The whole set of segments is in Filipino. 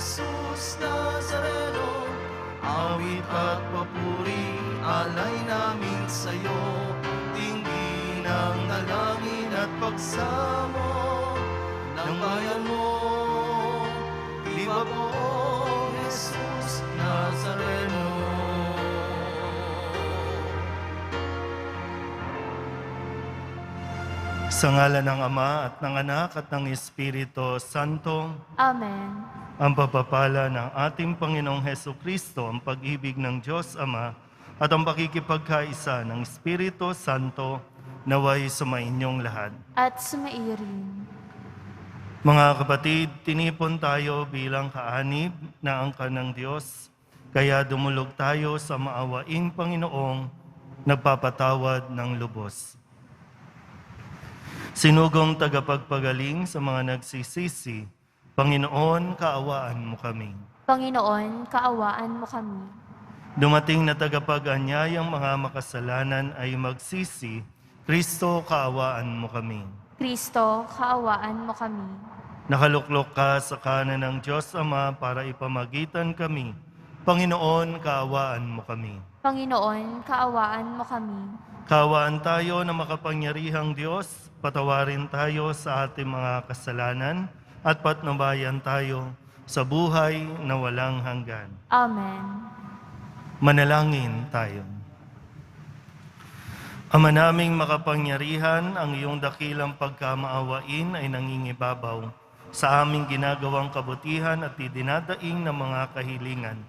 Jesus Nazareno. Awit at papuri, alay namin sa'yo. Tingin ang dalangin at pagsamo ng bayan mo. Viva po, Jesus Nazareno. Sa ngalan ng Ama at ng Anak at ng Espiritu Santo, Amen. ang pagpapala ng ating Panginoong Hesukristo, ang pag-ibig ng Diyos Ama, at ang pakikipagkaisa ng Espiritu Santo, naway sumainyong lahat. At sumaiyo rin. Mga kapatid, tinipon tayo bilang kaanib na angkan ng Diyos, kaya dumulog tayo sa maawaing Panginoong nagpapatawad ng lubos. Sinugong tagapagpagaling sa mga nagsisisi, Panginoon, kaawaan mo kami. Panginoon, kaawaan mo kami. Dumating na tagapag-anyayang mga makasalanan ay magsisi, Kristo, kaawaan mo kami. Kristo, kaawaan mo kami. Nakaluklok ka sa kanan ng Diyos Ama para ipamagitan kami. Panginoon, kaawaan mo kami. Panginoon, kaawaan mo kami. Kaawaan tayo na makapangyarihang Diyos, patawarin tayo sa ating mga kasalanan at patnubayan tayo sa buhay na walang hanggan. Amen. Manalangin tayo. Ama naming makapangyarihan, ang iyong dakilang pagkamaawain ay nangingibabaw sa aming ginagawang kabutihan at idinadaing ng mga kahilingan.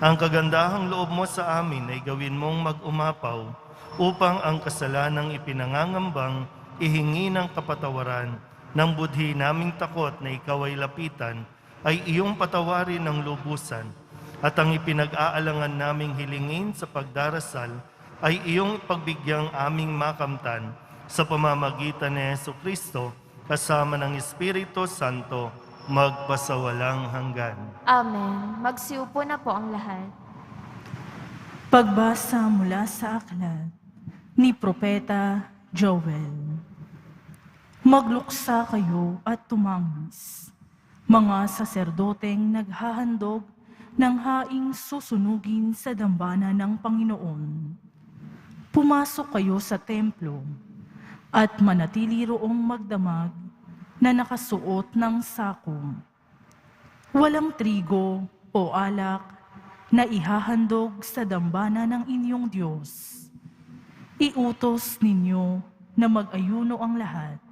Ang kagandahang loob mo sa amin ay gawin mong mag-umapaw upang ang kasalanang ipinangangambang ihingi ng kapatawaran ng budhi naming takot na ikaw ay lapitan, ay iyong patawarin ng lubusan, at ang ipinag-aalangan naming hilingin sa pagdarasal ay iyong pagbigyang aming makamtan sa pamamagitan ni Jesucristo kasama ng Espiritu Santo magpasawalang hanggan. Amen. Magsiupo na po ang lahat. Pagbasa mula sa aklat ni Propeta Joel. Magluksa kayo at tumangis, mga saserdoteng naghahandog ng haing susunugin sa dambana ng Panginoon. Pumasok kayo sa templo at manatili roong magdamag na nakasuot ng sako. Walang trigo o alak na ihahandog sa dambana ng inyong Diyos. Iutos ninyo na mag-ayuno ang lahat.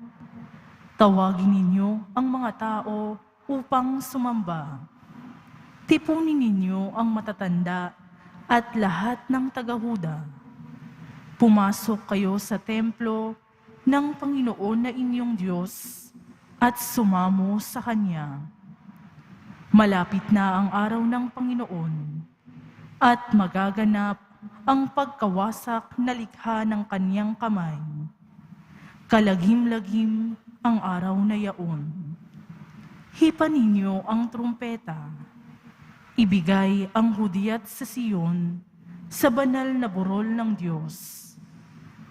Tawagin ninyo ang mga tao upang sumamba. Tipunin ninyo ang matatanda at lahat ng tagahuda. Pumasok kayo sa templo ng Panginoon na inyong Diyos at sumamo sa Kanya. Malapit na ang araw ng Panginoon at magaganap ang pagkawasak na likha ng Kanyang kamay. Kalagim-lagim ang araw na yaon. Hipan ninyo ang trumpeta. Ibigay ang hudyat sa Siyon, sa banal na burol ng Diyos.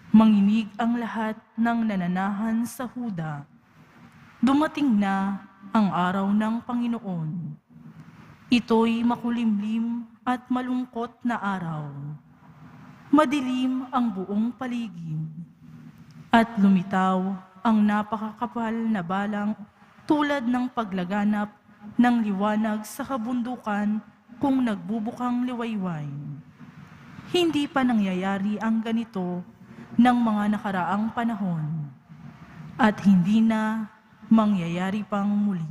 Manginig ang lahat ng nananahan sa Huda. Dumating na ang araw ng Panginoon. Ito'y makulimlim at malungkot na araw. Madilim ang buong paligid. At lumitaw ang napakakapal na balang tulad ng paglaganap ng liwanag sa kabundukan kung nagbubukang liwayway. Hindi pa nangyayari ang ganito ng mga nakaraang panahon at hindi na mangyayari pang muli.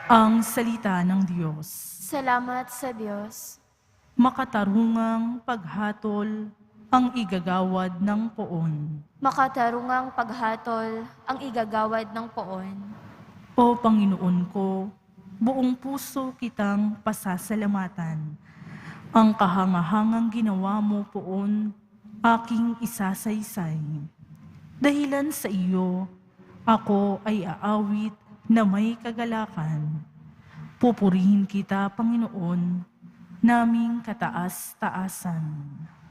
Ang salita ng Diyos. Salamat sa Diyos. Makatarungang paghatol ang igagawad ng poon. Makatarungang paghatol ang igagawad ng poon. O Panginoon ko, buong puso kitang pasasalamatan. Ang kahangahangang ginawa mo poon, aking isasaysay. Dahilan sa iyo, ako ay aawit na may kagalakan. Pupurihin kita, Panginoon, naming kataas-taasan.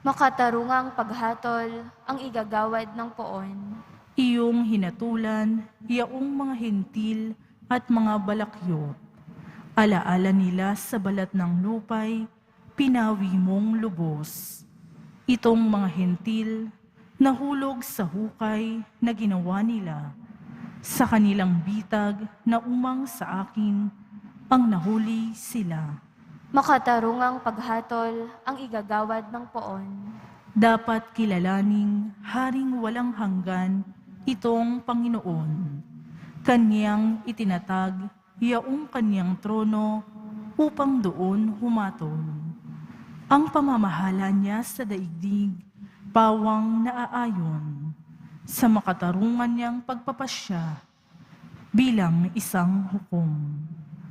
Makatarungang paghatol ang igagawad ng poon. Iyong hinatulan, yaong mga hentil at mga balakyot. Alaala nila sa balat ng lupay, pinawi mong lubos. Itong mga hentil, nahulog sa hukay na ginawa nila. Sa kanilang bitag na umang sa akin, ang nahuli sila. Makatarungang paghatol ang igagawad ng poon. Dapat kilalaning haring walang hanggan itong Panginoon. Kanyang itinatag yaong kanyang trono upang doon humatol. Ang pamamahala niya sa daigdig, pawang naaayon sa makatarungan niyang pagpapasya bilang isang hukom.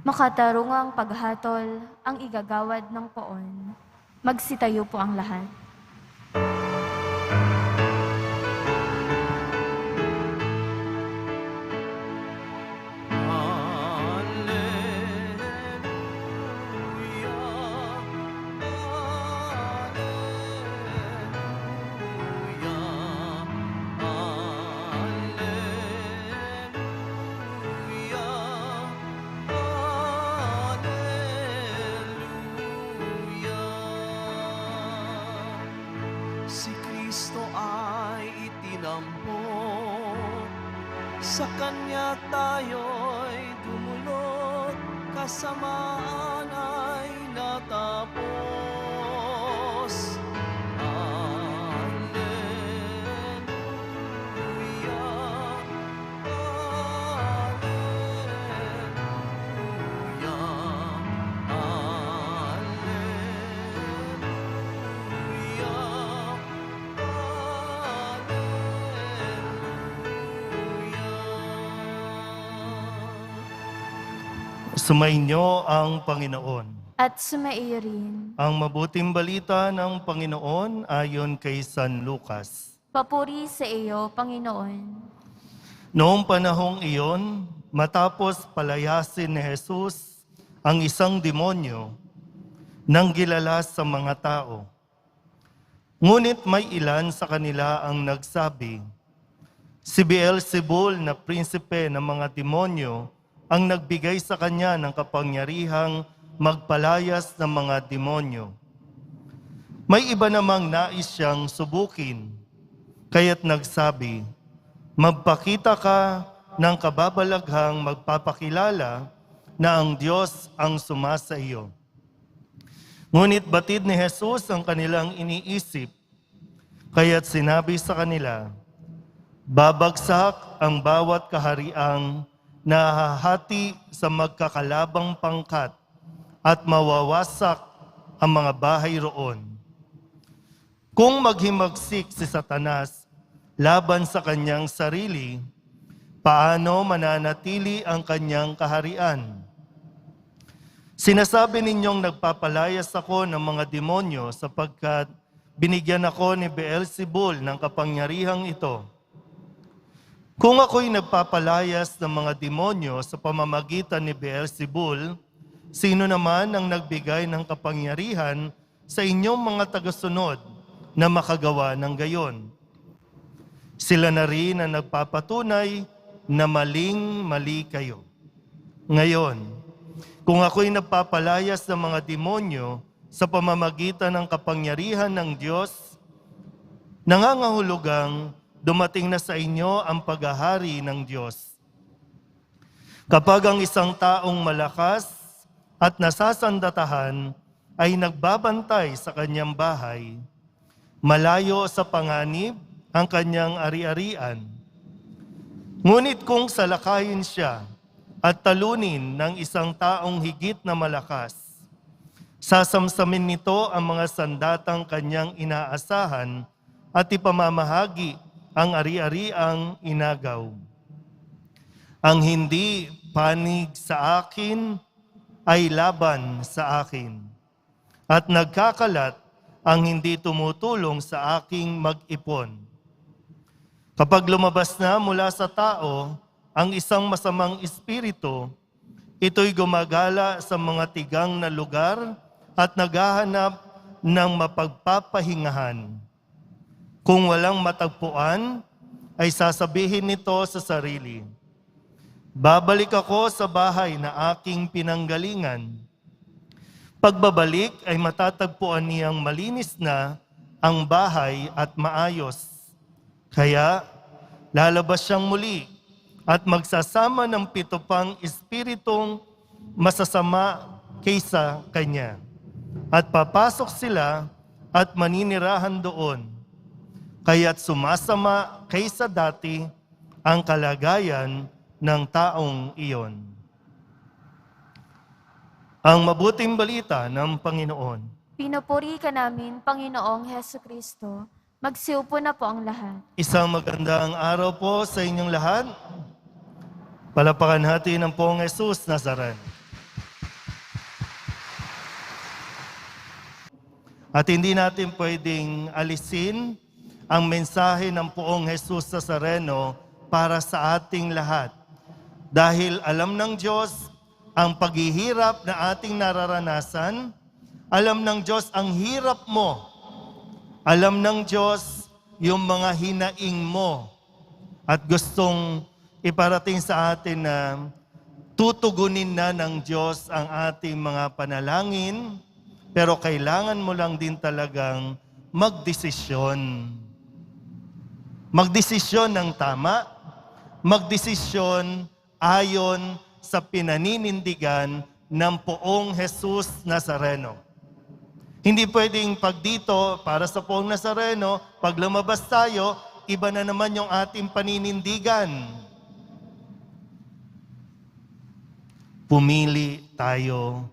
Makatarungang paghatol ang igagawad ng poon. Magsitayo po ang lahat. Si Kristo ay itinampok, sa Kanya tayo'y dumulog, kasamaan ay natapos. Alleluia, Sumainyo ang Panginoon. At sumaiyo rin. Ang mabuting balita ng Panginoon ayon kay San Lucas. Papuri sa iyo, Panginoon. Noong panahong iyon, matapos palayasin ni Jesus ang isang demonyo, nanggilalas sa mga tao. Ngunit may ilan sa kanila ang nagsabi, si Beelzebul na prinsipe ng mga demonyo ang nagbigay sa kanya ng kapangyarihang magpalayas ng mga demonyo. May iba namang nais siyang subukin, kaya't nagsabi, magpakita ka ng kababalaghang magpapakilala na ang Diyos ang sumasa iyo. Ngunit batid ni Jesus ang kanilang iniisip, kaya't sinabi sa kanila, babagsak ang bawat kahariang nahahati sa magkakalabang pangkat at mawawasak ang mga bahay roon. Kung maghimagsik si Satanas laban sa kanyang sarili, paano mananatili ang kanyang kaharian? Sinasabi ninyong nagpapalayas ako ng mga demonyo sapagkat binigyan ako ni Beelzebul ng kapangyarihang ito. Kung ako'y nagpapalayas ng mga demonyo sa pamamagitan ni Beelzebul, sino naman ang nagbigay ng kapangyarihan sa inyong mga tagasunod na makagawa ng gayon? Sila na rin ang nagpapatunay na maling-mali kayo. Ngayon, kung ako'y nagpapalayas ng mga demonyo sa pamamagitan ng kapangyarihan ng Diyos, nangangahulugang dumating na sa inyo ang paghahari ng Diyos. Kapag ang isang taong malakas at nasasandatahan ay nagbabantay sa kanyang bahay, malayo sa panganib ang kanyang ari-arian. Ngunit kung salakayin siya at talunin ng isang taong higit na malakas, sasamsamin nito ang mga sandatang kanyang inaasahan at ipamamahagi ang ari-ariang inagaw. Ang hindi panig sa akin ay laban sa akin, at nagkakalat ang hindi tumutulong sa aking mag-ipon. Kapag lumabas na mula sa tao ang isang masamang espiritu, ito'y gumagala sa mga tigang na lugar at naghahanap ng mapagpapahingahan. Kung walang matagpuan, ay sasabihin nito sa sarili, Babalik ako sa bahay na aking pinanggalingan. Pagbabalik ay matatagpuan niyang malinis na ang bahay at maayos. Kaya lalabas siyang muli at magsasama ng 7 pang espiritong masasama kaysa kanya. At papasok sila at maninirahan doon. Kaya't sumasama kaysa dati ang kalagayan ng taong iyon. Ang mabuting balita ng Panginoon. Pinupuri ka namin, Panginoong Heso Kristo. Magsiupo na po ang lahat. Isang magandang araw po sa inyong lahat. Palapakan natin ang Poong Jesus Nazaret. At hindi natin pwedeng alisin ang mensahe ng Poong Jesus Nazareno para sa ating lahat. Dahil alam ng Diyos ang paghihirap na ating nararanasan, alam ng Diyos ang hirap mo, alam ng Diyos yung mga hinaing mo, at gustong iparating sa atin na tutugunin na ng Diyos ang ating mga panalangin, pero kailangan mo lang din talagang magdesisyon. Magdesisyon ng tama, magdesisyon ayon sa pinaninindigan ng Poong Jesus Nazareno. Hindi pwedeng pag dito, para sa Poong Nazareno, pag lumabas tayo, iba na naman yung ating paninindigan. Pumili tayo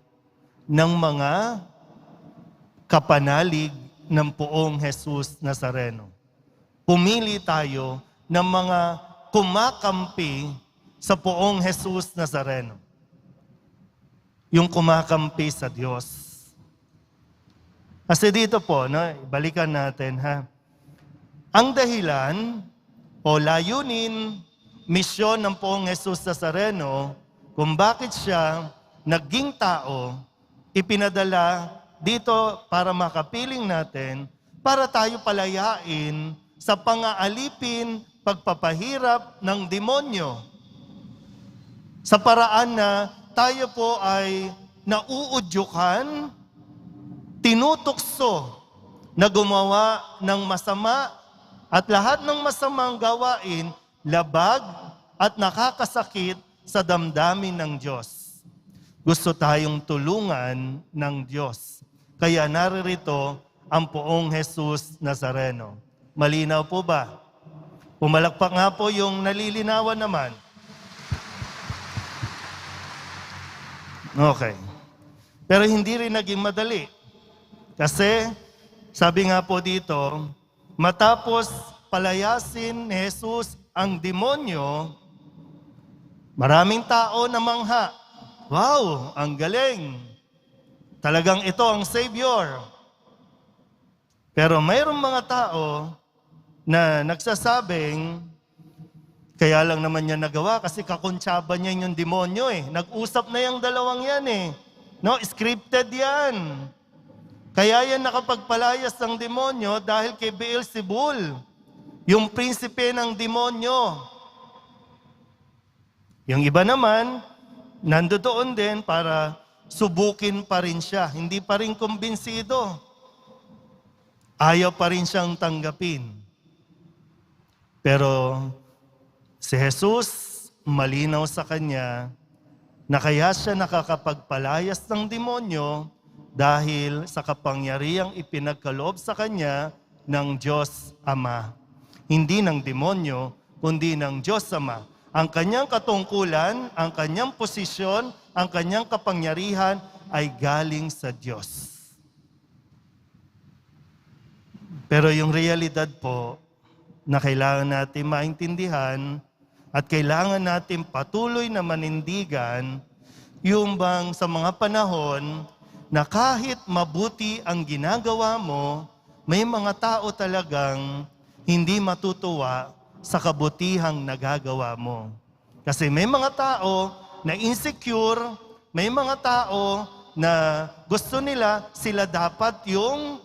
ng mga kapanalig ng Poong Jesus Nazareno. Pumili tayo ng mga kumakampi sa Poong Jesus Nazareno. Yung kumakampi sa Diyos. Kasi dito po, balikan natin ha. Ang dahilan o layunin, misyon ng Poong Jesus Nazareno, kung bakit siya naging tao, ipinadala dito para makapiling natin, para tayo palayain sa pangaalipin, pagpapahirap ng demonyo. Sa paraan na tayo po ay nauudyukan, tinutukso na gumawa ng masama at lahat ng masamang gawain, labag at nakakasakit sa damdamin ng Diyos. Gusto tayong tulungan ng Diyos. Kaya naririto ang Poong Jesus Nazareno. Malinaw po ba? Pumalakpak nga po yung nalilinawan naman. Okay. Pero hindi rin naging madali. Kasi, sabi nga po dito, matapos palayasin ni Jesus ang demonyo, maraming tao na mangha. Wow, ang galing. Talagang ito ang Savior. Pero mayroong mga tao na nagsasabing, kaya lang naman niya nagawa kasi kakuntsaba niya yung demonyo eh. Nag-usap na yung dalawang yan eh. No, scripted yan. Kaya yan nakapagpalayas ng demonyo dahil kay Beelzebul, yung prinsipe ng demonyo. Yung iba naman, nandoon din para subukin pa rin siya. Hindi pa rin kumbinsido. Ayaw pa rin siyang tanggapin. Pero si Jesus, malinaw sa kanya na kaya siya nakakapagpalayas ng demonyo dahil sa kapangyarihang ipinagkaloob sa kanya ng Diyos Ama. Hindi ng demonyo, kundi ng Diyos Ama. Ang kanyang katungkulan, ang kanyang posisyon, ang kanyang kapangyarihan ay galing sa Diyos. Pero yung realidad po na kailangan natin maintindihan at kailangan natin patuloy na manindigan yung bang sa mga panahon na kahit mabuti ang ginagawa mo, may mga tao talagang hindi matutuwa sa kabutihang nagagawa mo. Kasi may mga tao na insecure, may mga tao na gusto nila sila dapat yung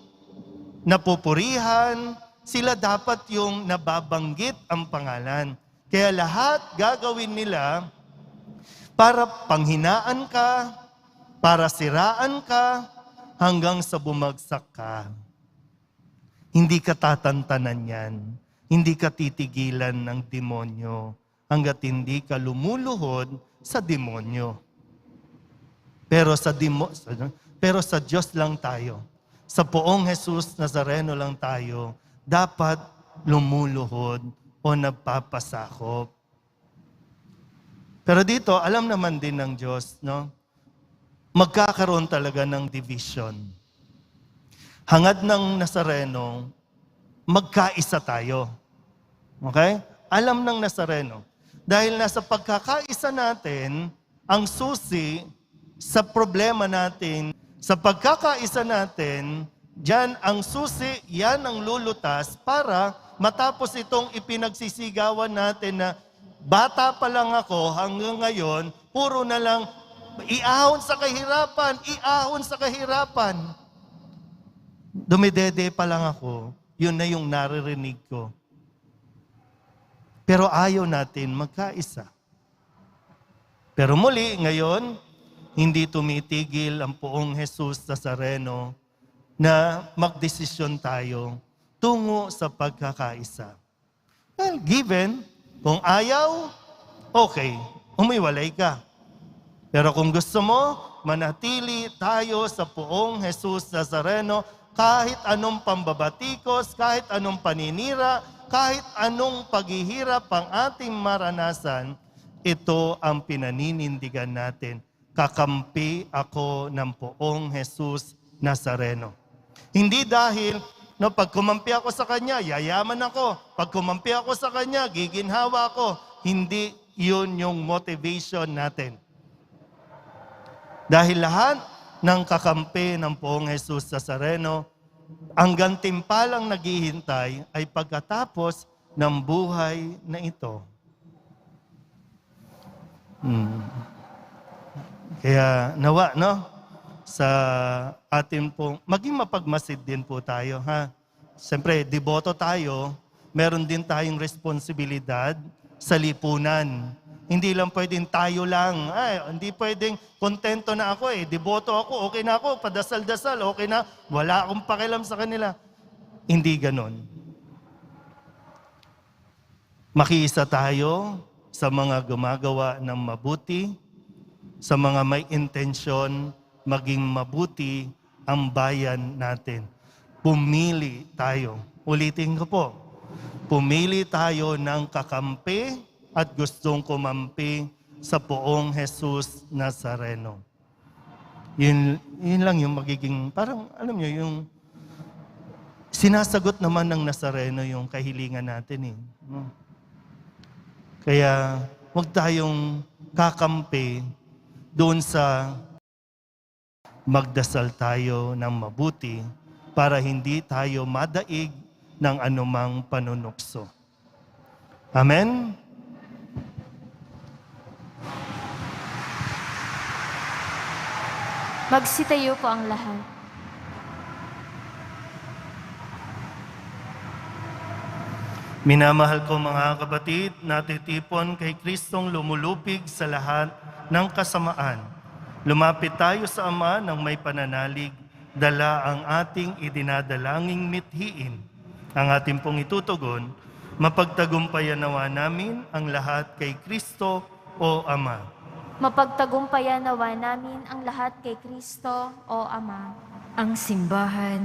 napupurihan, sila dapat yung nababanggit ang pangalan. Kaya lahat gagawin nila para panghinaan ka, para siraan ka, hanggang sa bumagsak ka. Hindi ka tatantanan yan. Hindi ka titigilan ng demonyo hanggat hindi ka lumuluhod sa demonyo. Pero sa Diyos lang tayo. Sa poong Jesus Nazareno lang tayo dapat lumuluhod o nagpapasakop. Pero dito, alam naman din ng Diyos, no? Magkakaroon talaga ng division. Hangad ng Nazareno, magkaisa tayo. Okay? Alam ng Nazareno. Dahil nasa pagkakaisa natin, ang susi sa problema natin, sa pagkakaisa natin, diyan ang susi, yan ang lulutas para matapos itong ipinagsisigawan natin na bata pa lang ako hanggang ngayon, puro na lang iahon sa kahirapan. Dumidede pa lang ako, yun na yung naririnig ko. Pero ayaw natin magkaisa. Pero muli, ngayon, hindi tumitigil ang poong Jesus Nazareno na magdesisyon tayo tungo sa pagkakaisa. Well, given, kung ayaw, okay, umiwalay ka. Pero kung gusto mo, manatili tayo sa poong Jesus Nazareno kahit anong pambabatikos, kahit anong paninira, kahit anong paghihirap ang ating maranasan, ito ang pinaninindigan natin. Kakampi ako ng poong Jesus Nazareno. Hindi dahil, no, pag kumampi ako sa Kanya, yayaman ako. Pag kumampi ako sa Kanya, giginhawa ako. Hindi yun yung motivation natin. Dahil lahat ng kakampi ng poong Jesus Nazareno, ang gantimpalang naghihintay ay pagkatapos ng buhay na ito. Kaya nawa, no? Sa atin pong, maging mapagmasid din po tayo, ha? Siyempre, deboto tayo, meron din tayong responsibilidad sa lipunan. Hindi lang pwedeng tayo lang. Ay, hindi pwedeng kontento na ako deboto ako, okay na ako, padasal-dasal, okay na, wala akong pakialam sa kanila. Hindi ganon. Makiisa tayo sa mga gumagawa ng mabuti, sa mga may intensyon maging mabuti ang bayan natin. Pumili tayo. Ulitin ko po. Pumili tayo ng kakampi at gustong kumampi sa poong Jesus Nazareno. Yun lang yung magiging, parang alam nyo, yung sinasagot naman ng Nazareno yung kahilingan natin . Kaya huwag tayong kakampi doon sa magdasal tayo ng mabuti para hindi tayo madaig ng anumang panunukso. Amen? Magsitayo po ang lahat. Minamahal ko mga kapatid, natitipon kay Kristong lumulupig sa lahat ng kasamaan. Lumapit tayo sa Ama ng may pananalig, dala ang ating idinadalangin mithiin. Ang ating pong itutugon, mapagtagumpayan nawa namin ang lahat kay Kristo o Ama. Mapagtagumpayan nawa namin ang lahat kay Kristo o Ama. Ang simbahan,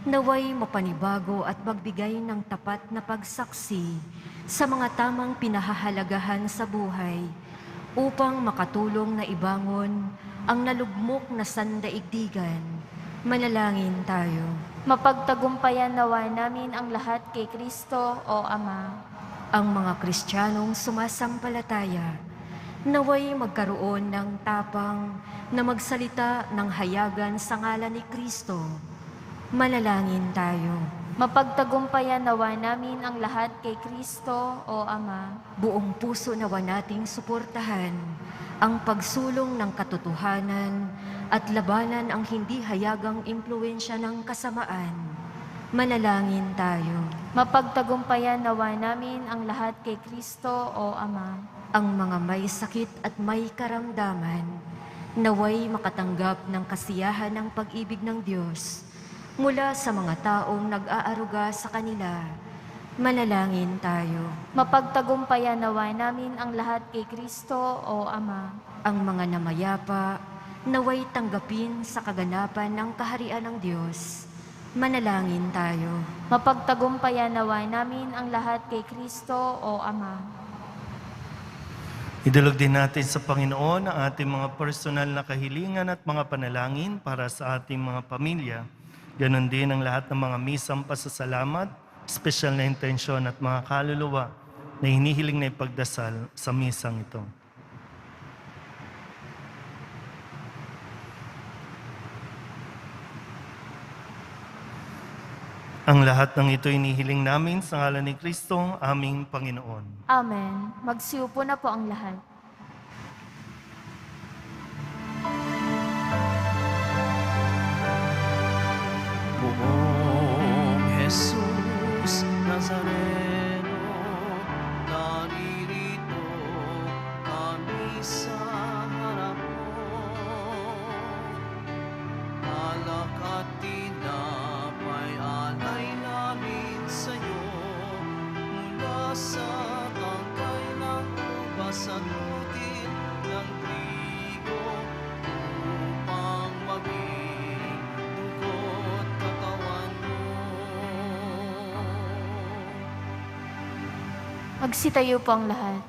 naway mapanibago at magbigay ng tapat na pagsaksi sa mga tamang pinahahalagahan sa buhay upang makatulong na ibangon ang nalugmok na sandaigdigan. Manalangin tayo. Mapagtagumpayan nawa namin ang lahat kay Kristo o Ama. Ang mga Kristiyanong sumasampalataya, naway magkaroon ng tapang na magsalita ng hayagan sa ngalan ni Kristo. Manalangin tayo. Mapagtagumpayan nawa namin ang lahat kay Kristo o Ama. Buong puso nawa nating suportahan ang pagsulong ng katotohanan at labanan ang hindi hayagang impluensya ng kasamaan. Manalangin tayo. Mapagtagumpayan nawa namin ang lahat kay Kristo o Ama. ang mga may sakit at may karamdaman, naway makatanggap ng kasiyahan ng pag-ibig ng Diyos mula sa mga taong nag-aaruga sa kanila. Manalangin tayo. Mapagtagumpayan nawa namin ang lahat kay Kristo, O Ama. Ang mga namayapa, naway tanggapin sa kaganapan ng kaharian ng Diyos. Manalangin tayo. Mapagtagumpayan nawa namin ang lahat kay Kristo, O Ama. Idulog din natin sa Panginoon ang ating mga personal na kahilingan at mga panalangin para sa ating mga pamilya. Ganon din ang lahat ng mga misang pasasalamat, espesyal na intensyon at mga kaluluwa na hinihiling na ipagdasal sa misang ito. Ang lahat ng ito inihiling namin sa ngalan ni Kristo, aming Panginoon. Amen. Magsiupo na po ang lahat. Buong Jesus Nazareno, naririto kami sa harap mo. Alak at tinapay, alay namin sa'yo, mula sa tangkay ng ubas at lutin ng trigo, upang maging dugo't katawan mo. Magsitayo po ang lahat.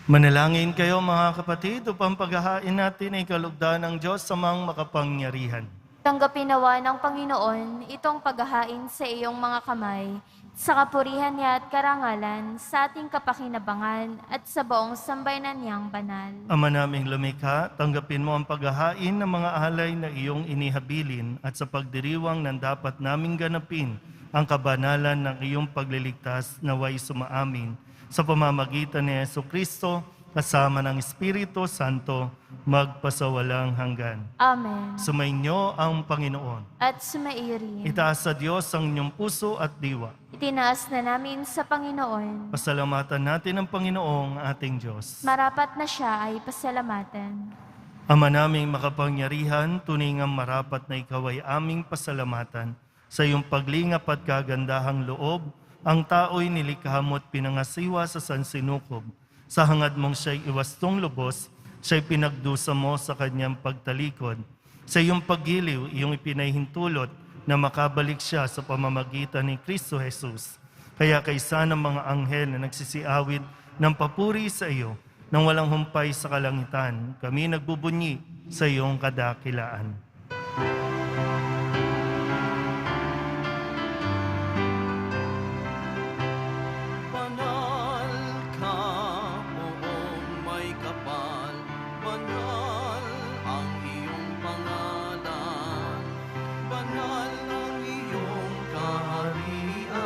Manalangin kayo mga kapatid upang paghahain natin ay kalugdan ng Diyos sa mga makapangyarihan. Tanggapin nawa ng Panginoon itong paghahain sa iyong mga kamay, sa kapurihan niya at karangalan, sa ating kapakinabangan at sa buong sambayanan niyang banal. Ama naming lumikha, tanggapin mo ang paghahain ng mga alay na iyong inihabilin at sa pagdiriwang ng dapat naming ganapin ang kabanalan ng iyong pagliligtas naway sumaamin sa pamamagitan ni Jesucristo kasama ng Espiritu Santo magpasawalang hanggan. Amen. Sumainyo ang Panginoon. At sumairin. Itaas sa Diyos ang inyong puso at diwa. Itinaas na namin sa Panginoon. Pasalamatan natin ang Panginoong ating Diyos. Marapat na siya ay pasalamatan. Ama naming makapangyarihan, tunay ngang marapat na ikaw ay aming pasalamatan. Sa iyong paglingap at kagandahang loob, ang tao'y nilikha mo't pinangasiwa sa sansinukob. Sa hangad mong siya'y iwastong lubos, siya'y pinagdusa mo sa kanyang pagtalikod. Sa iyong paggiliw, iyong ipinahintulot na makabalik siya sa pamamagitan ni Kristo Jesus. Kaya kaysa ng mga anghel na nagsisiawit ng papuri sa iyo, nang walang humpay sa kalangitan, kami nagbubunyi sa iyong kadakilaan. Banal ka, buong may kapal, banal ang iyong pangalan, banal ang iyong kaharian,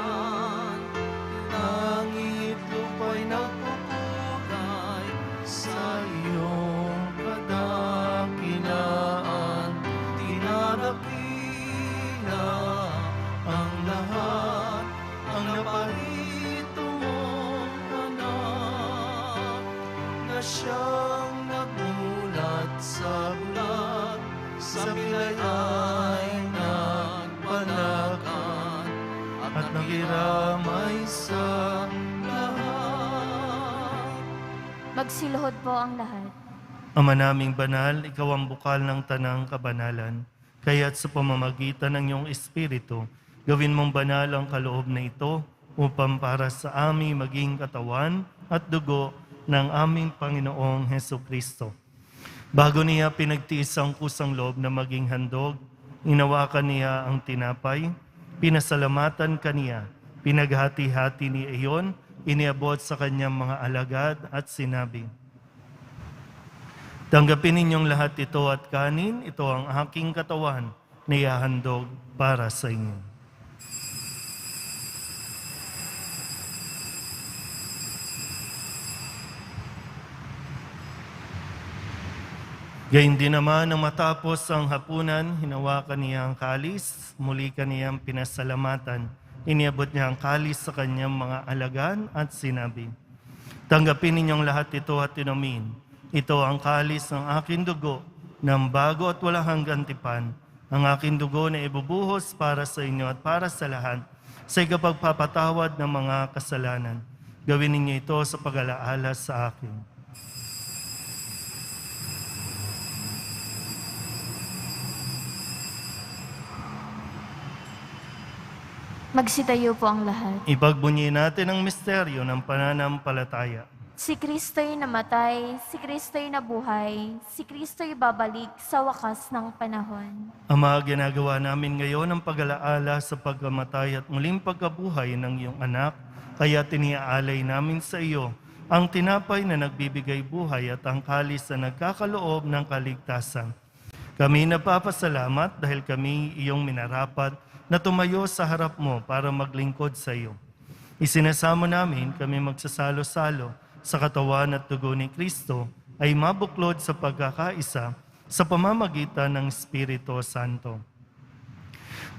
langit lupa'y nagpupugay sa iyong kadakilaan, tinadakila ang lahat, ang naparito mong anak, na siyang nagulat sa bulat, sa bilay ay nagpalakan, at nagiramay sa lahat. Magsiluhod po ang lahat. Ama naming banal, ikaw ang bukal ng tanang kabanalan. Kaya't sa pamamagitan ng iyong Espiritu, gawin mong banal ang kaloob na ito upang para sa aming maging katawan at dugo ng aming Panginoong Hesukristo. Bago niya pinagtiis ang kusang loob na maging handog, inawakan niya ang tinapay, pinasalamatan kaniya, pinaghati-hati ni iyon, iniabot sa kanyang mga alagad at sinabi, tanggapin ninyong lahat ito at kanin, ito ang aking katawan na ihahandog para sa inyo. Gayun din naman nang matapos ang hapunan, hinawakan niya ang kalis, muli kaniyang pinasalamatan. Iniabot niya ang kalis sa kanyang mga alagan at sinabi, Tanggapin ninyong lahat ito at inumin. Ito ang kalis ng aking dugo, ng bago at walang hanggang tipan. Ang aking dugo na ibubuhos para sa inyo at para sa lahat, sa ikapagpapatawad ng mga kasalanan. Gawin ninyo ito sa pag-alaala sa akin. Magsitayo po ang lahat. Ipagbunyi natin ang misteryo ng pananampalataya. Si Kristo'y namatay, si Kristo'y nabuhay, si Kristo'y babalik sa wakas ng panahon. Ama, ginagawa namin ngayon ang pag-alaala sa pagkamatay at muling pagkabuhay ng iyong anak, kaya tiniaalay namin sa iyo ang tinapay na nagbibigay buhay at ang kalis na nagkakaloob ng kaligtasan. Kami napapasalamat dahil kami iyong minarapat na tumayo sa harap mo para maglingkod sa iyo. Isinasamo namin kami magsasalo-salo sa katawan at dugo ni Kristo ay mabuklod sa pagkakaisa sa pamamagitan ng Espiritu Santo.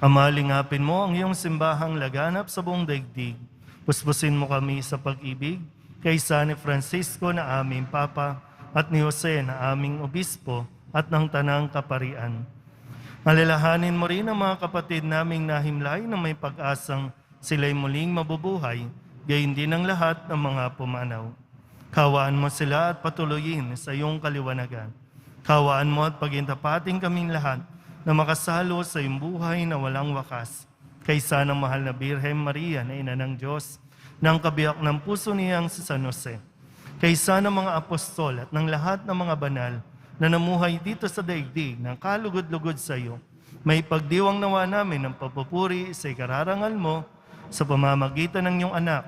Ama, lingapin mo ang iyong simbahang laganap sa buong daigdig. Puspusin mo kami sa pag-ibig kaysa ni Francisco na aming Papa at ni Jose na aming Obispo at ng Tanang Kaparian. Alalahanin mo rin ang mga kapatid naming nahimlay na may pag-asang sila'y muling mabubuhay, gayon din ang lahat ng mga pumanaw. Kawaan mo sila at patuloyin sa iyong kaliwanagan. Kawaan mo at pagintapating kaming lahat na makasalo sa iyong buhay na walang wakas. Kaysa ng mahal na Birhen Maria na Ina ng Diyos, ng kabiyak ng puso niyang si San Jose. Kaysa ng mga apostol at ng lahat ng mga banal na namuhay dito sa daigdig ng kalugod-lugod sa iyo, may pagdiwang nawa namin ng papupuri sa ikararangal mo sa pamamagitan ng iyong anak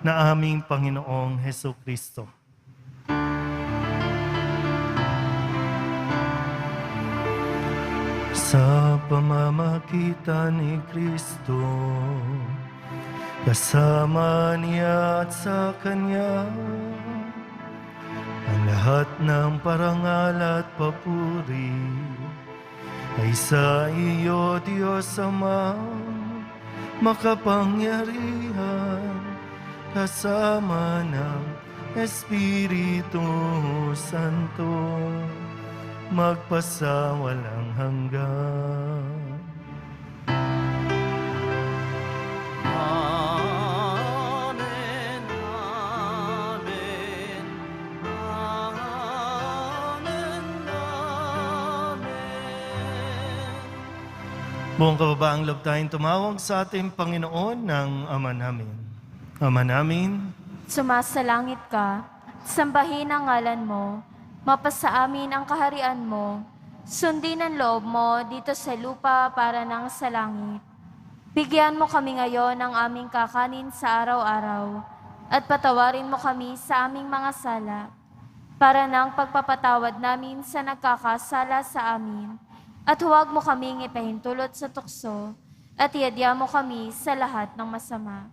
na aming Panginoong Hesus Kristo. Sa pamamagitan ni Kristo, kasama niya at sa Kanya, ang lahat ng parangal at papuri ay sa iyo, Diyos Ama, makapangyarihan, kasama ng Espiritu Santo, magpasawalang hanggan. Amen, amen, amen, amen. Buong kababaang loob tayong tumawag sa ating Panginoon ng Ama namin. Ama namin, Sumasalangit ka, sambahin ang ngalan mo, mapasa amin ang kaharian mo, sundin ang loob mo dito sa lupa para nang sa langit. Bigyan mo kami ngayon ng aming kakanin sa araw-araw, at patawarin mo kami sa aming mga sala, para nang pagpapatawad namin sa nagkakasala sa amin, at huwag mo kaming ipahintulot sa tukso, at iadya mo kami sa lahat ng masama.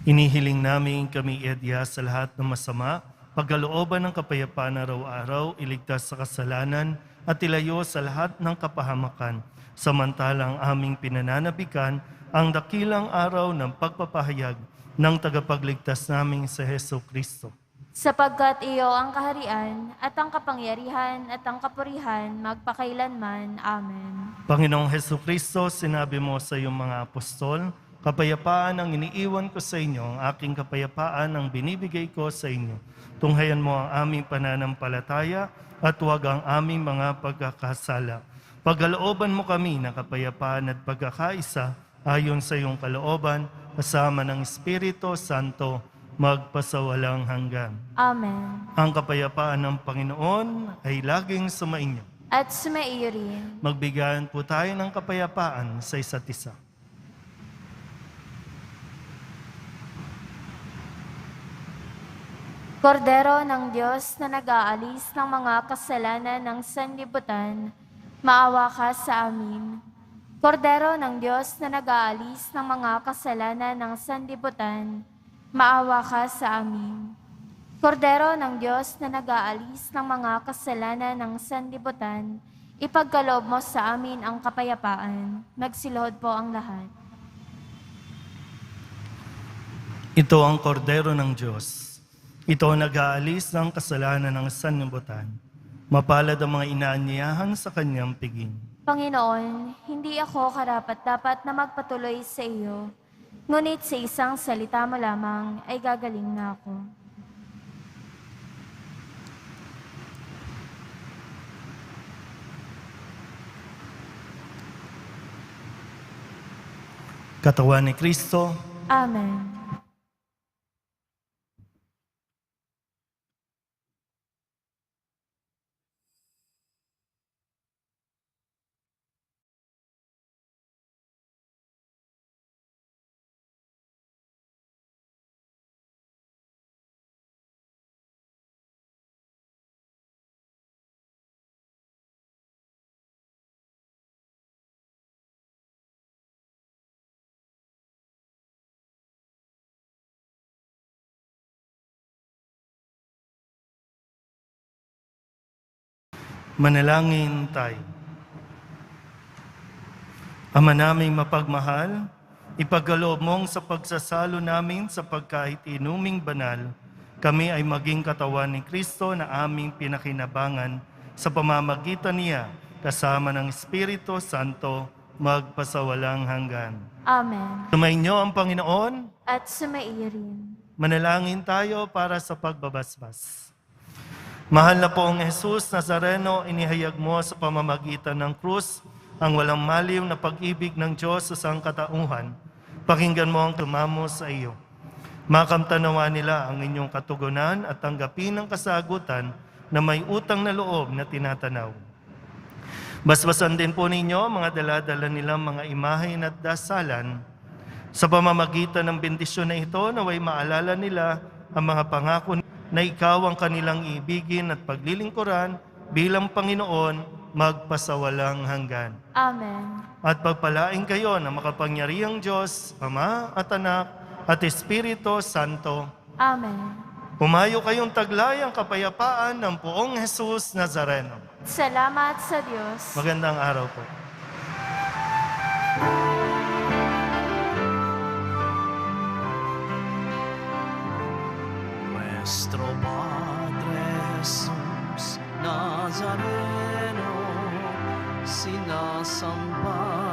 inihiling namin kami iadya sa lahat ng masama, pagkalooban ng kapayapaan araw-araw, iligtas sa kasalanan, at ilayo sa lahat ng kapahamakan, samantalang aming pinananabikan ang dakilang araw ng pagpapahayag ng tagapagligtas naming sa Hesus Kristo. Sapagkat iyo ang kaharian, at ang kapangyarihan, at ang kapurihan, magpakailanman. Amen. Panginoong Hesus Kristo, sinabi mo sa iyong mga apostol, kapayapaan ang iniiwan ko sa inyo, ang aking kapayapaan ang binibigay ko sa inyo. Tunghayan mo ang aming pananampalataya at huwag ang aming mga pagkakasala. Pagkalooban mo kami ng kapayapaan at pagkakaisa ayon sa iyong kalooban, kasama ng Espiritu Santo, magpasawalang hanggan. Amen. Ang kapayapaan ng Panginoon ay laging sumainyo. At sumaiyo rin. Magbigayan po tayo ng kapayapaan sa isa't isa. Kordero ng Diyos na nag-aalis ng mga kasalanan ng sanlibutan, maawa ka sa amin. Kordero ng Diyos na nag-aalis ng mga kasalanan ng sanlibutan, maawa ka sa amin. Kordero ng Diyos na nag-aalis ng mga kasalanan ng sanlibutan, ipagkaloob mo sa amin ang kapayapaan. Magsiluhod po ang lahat. Ito ang kordero ng Diyos. Ito ang nag-aalis ng kasalanan ng sanlibutan. Mapalad ang mga inaanyayahan sa kanyang piging. Panginoon, hindi ako karapat-dapat na magpatuloy sa iyo, ngunit sa isang salita mo lamang ay gagaling na ako. Katawan ni Kristo, Amen. manalangin tayo. Ama naming mapagmahal, ipagkaloob mong sa pagsasalo namin sa pagkahit inuming banal, kami ay maging katawan ni Kristo na aming pinakinabangan sa pamamagitan niya kasama ng Espiritu Santo magpasawalang hanggan. Amen. Sumainyo ang Panginoon, At sumairin. manalangin tayo para sa pagbabasbas. Mahal na poong Jesus Nazareno, inihayag mo sa pamamagitan ng krus ang walang maliw na pag-ibig ng Diyos sa sangkatauhan. Pakinggan mo ang tumamo sa iyo. Makamtanawa nila ang inyong katugunan at tanggapin ang kasagutan na may utang na loob na tinatanaw. Basbasan din po ninyo mga daladala nilang mga imahen at dasalan. Sa pamamagitan ng bendisyon na ito, naway maalala nila ang mga pangako na ikaw ang kanilang ibigin at paglilingkuran bilang Panginoon magpasawalang hanggan. Amen. At pagpalain kayo ng makapangyarihang Diyos, Ama at Anak at Espiritu Santo. Amen. Pumayo kayong taglayang kapayapaan ng poong Jesus Nazareno. Salamat sa Diyos. Magandang araw po. Nuestro Padre Jesús Nazareno, sinasamba